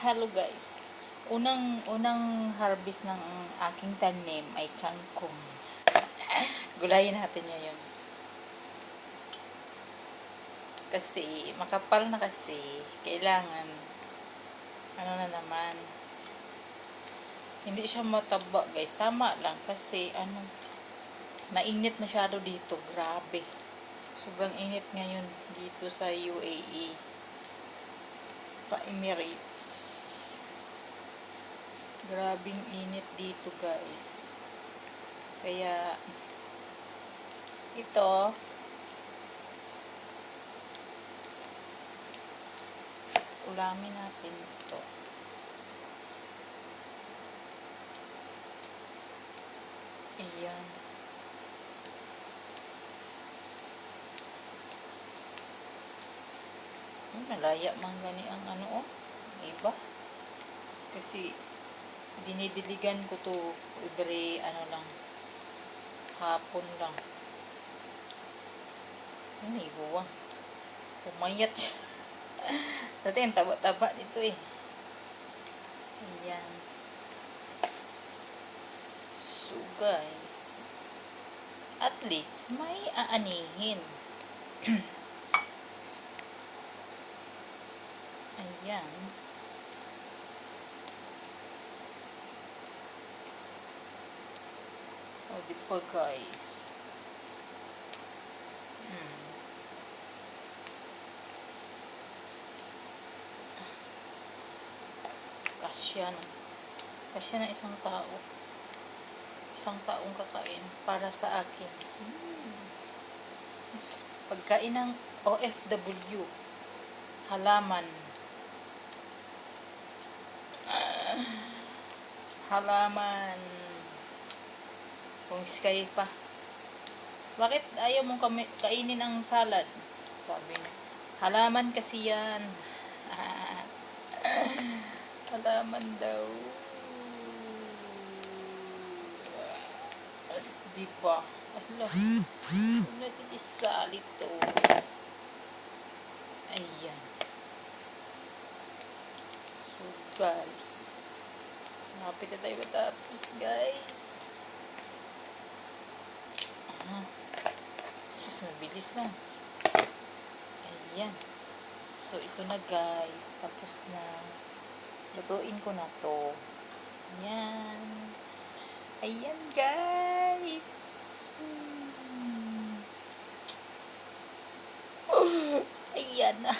Hello guys. Unang harvest ng aking tanim ay kangkong. Gulayin natin ngayon. Kasi makapal na kasi kailangan ano na naman. Hindi siya mataba guys. Tama lang kasi mainit masyado dito. Grabe. Sobrang init ngayon dito sa UAE. Sa Emirates. Grabing init dito guys. Kaya ito ulamin natin ito. Ayan. Nalaya man gani ang iba. Kasi dinidiligan ko to every hapon lang. Buwang. Pumayat siya. Dati ang taba-taba nito eh. Ayan. So guys, at least may aanihin. Ayan. O, di pa guys. Kasya na isang tao. Isang taong kakain para sa akin. Pagkain ng OFW. Halaman. Halaman. Kung sky pa. Bakit ayaw mong kainin ang salad? Sabi niya. Halaman kasi yan. Halaman daw. Diba? Ala. Natitisali to. Ayan. So guys. Malapit na tayo matapos guys. Sus, mabilis lang. Ayan. So ito na guys. Tapos na. Lutuin ko na to. Ayan. Ayan guys. Ayan na.